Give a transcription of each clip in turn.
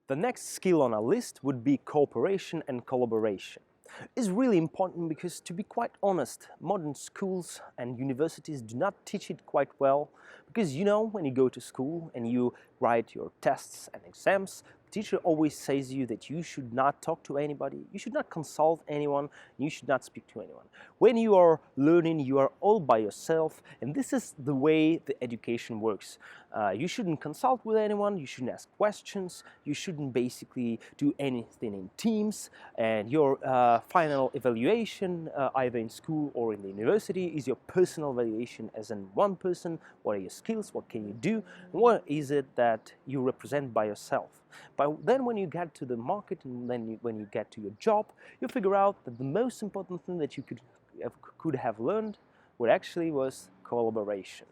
The next skill on our list would be cooperation and collaboration. It's really important because, to be quite honest, modern schools and universities do not teach it quite well, because when you go to school and you write your tests and exams, the teacher always says you that you should not talk to anybody, you should not consult anyone, you should not speak to anyone. When you are learning, you are all by yourself, and this is the way the education works. You shouldn't consult with anyone, you shouldn't ask questions, you shouldn't basically do anything in teams, and your final evaluation, either in school or in the university, is your personal evaluation as in one person. What are your skills, what can you do, and what is it that you represent by yourself. But then when you get to the market and then when you get to your job, you figure out that the most important thing that you could have learned was collaboration.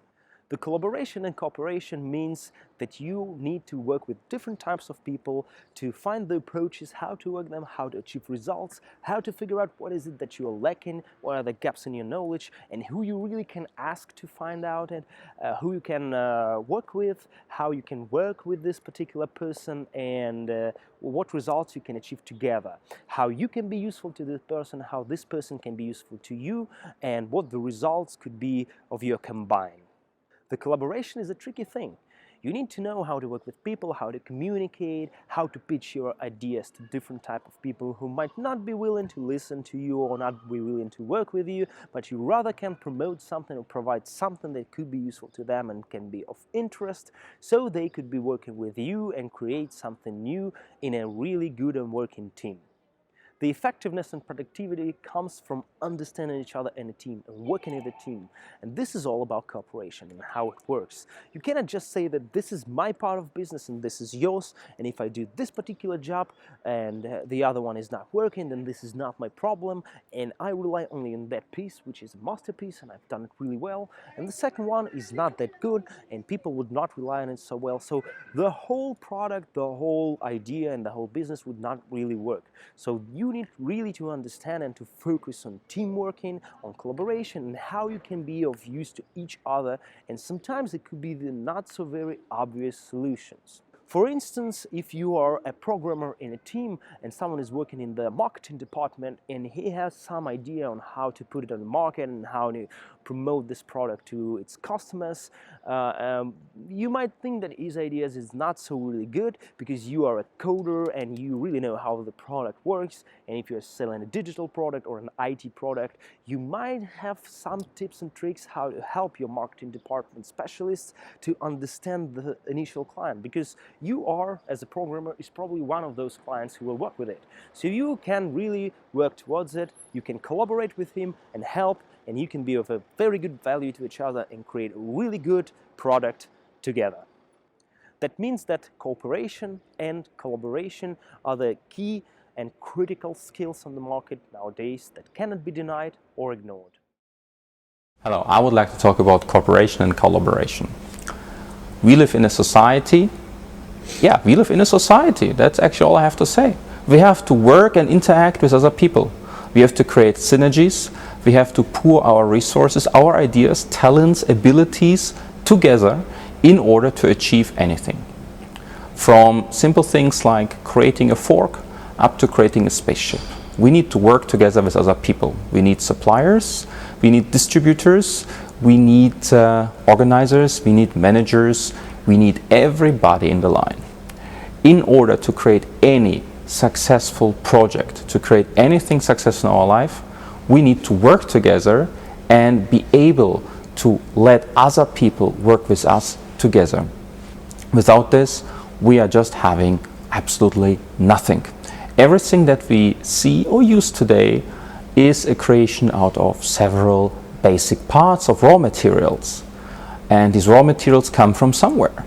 The collaboration and cooperation means that you need to work with different types of people to find the approaches, how to work them, how to achieve results, how to figure out what is it that you are lacking, what are the gaps in your knowledge, and who you really can ask to find out, and who you can work with, how you can work with this particular person, and what results you can achieve together, how you can be useful to this person, how this person can be useful to you, and what the results could be of your combined. The collaboration is a tricky thing. You need to know how to work with people, how to communicate, how to pitch your ideas to different type of people who might not be willing to listen to you or not be willing to work with you, but you rather can promote something or provide something that could be useful to them and can be of interest, so they could be working with you and create something new in a really good and working team. The effectiveness and productivity comes from understanding each other in a team and working in a team. And this is all about cooperation and how it works. You cannot just say that this is my part of business and this is yours, and if I do this particular job and the other one is not working, then this is not my problem, and I rely only on that piece, which is a masterpiece, and I've done it really well, and the second one is not that good and people would not rely on it so well. So the whole product, the whole idea, and the whole business would not really work. So you need really to understand and to focus on teamwork, on collaboration, and how you can be of use to each other, and sometimes it could be the not so very obvious solutions. For instance, if you are a programmer in a team and someone is working in the marketing department and he has some idea on how to put it on the market and how to promote this product to its customers, you might think that his ideas is not so really good because you are a coder and you really know how the product works, and if you're selling a digital product or an IT product, you might have some tips and tricks how to help your marketing department specialists to understand the initial client, because you are, as a programmer, is probably one of those clients who will work with it. So you can really work towards it, you can collaborate with him and help, and you can be of a very good value to each other and create a really good product together. That means that cooperation and collaboration are the key and critical skills on the market nowadays that cannot be denied or ignored. Hello, I would like to talk about cooperation and collaboration. We live in a society. We live in a society. That's actually all I have to say. We have to work and interact with other people. We have to create synergies. We have to pool our resources, our ideas, talents, abilities together in order to achieve anything. From simple things like creating a fork up to creating a spaceship. We need to work together with other people. We need suppliers, we need distributors, we need organizers, we need managers, we need everybody in the line. In order to create any successful project, to create anything successful in our life, we need to work together and be able to let other people work with us together. Without this, we are just having absolutely nothing. Everything that we see or use today is a creation out of several basic parts of raw materials. And these raw materials come from somewhere.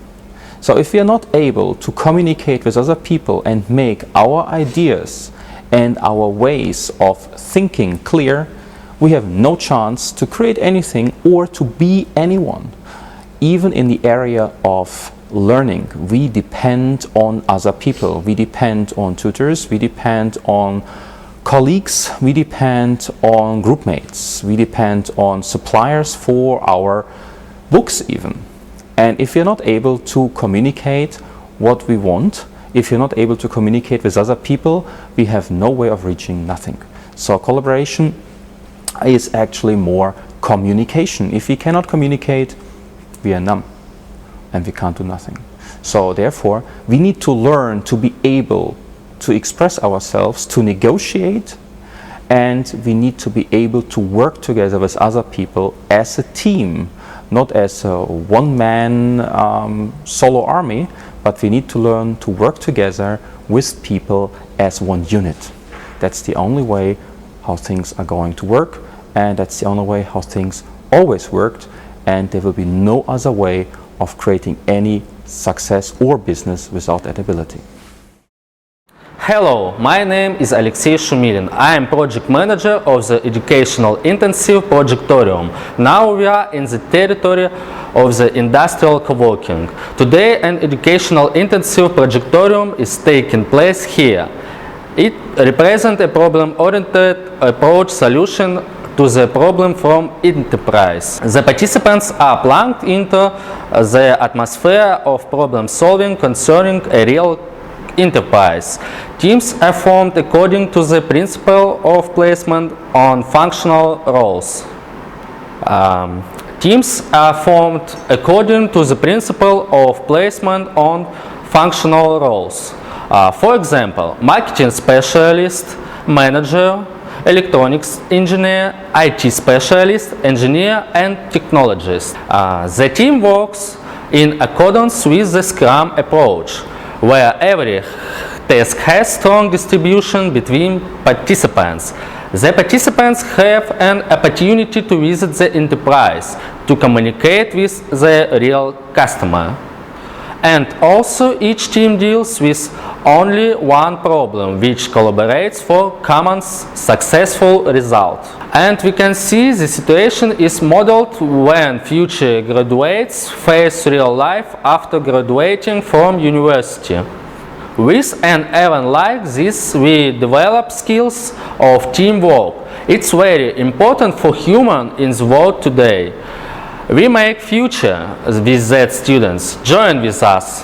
So if we are not able to communicate with other people and make our ideas and our ways of thinking clear, we have no chance to create anything or to be anyone. Even in the area of learning, we depend on other people. We depend on tutors, we depend on colleagues, we depend on group mates, we depend on suppliers for our books even. And if we're not able to communicate what we want if you're not able to communicate with other people, we have no way of reaching nothing. So collaboration is actually more communication. If we cannot communicate, we are numb and we can't do nothing. So therefore, we need to learn to be able to express ourselves, to negotiate, and we need to be able to work together with other people as a team, not as a one-man solo army, but we need to learn to work together with people as one unit. That's the only way how things are going to work, and that's the only way how things always worked, and there will be no other way of creating any success or business without that ability. Hello, my name is Alexey Shumilin. I am project manager of the educational intensive projectorium. Now we are in the territory of the industrial co-working. Today an educational intensive projectorium is taking place here. It represents a problem-oriented approach solution to the problem from enterprise. The participants are plunged into the atmosphere of problem solving concerning a real enterprise. Teams are formed according to the principle of placement on functional roles. Teams are formed according to the principle of placement on functional roles. For example, marketing specialist, manager, electronics engineer, IT specialist, engineer, and technologist. The team works in accordance with the Scrum approach, where every task has strong distribution between participants. The participants have an opportunity to visit the enterprise, to communicate with the real customer. And also each team deals with only one problem, which collaborates for common successful result. And we can see the situation is modeled when future graduates face real life after graduating from university. With an event like this, we develop skills of teamwork. It's very important for humans in the world today. We make future with that students. Join with us.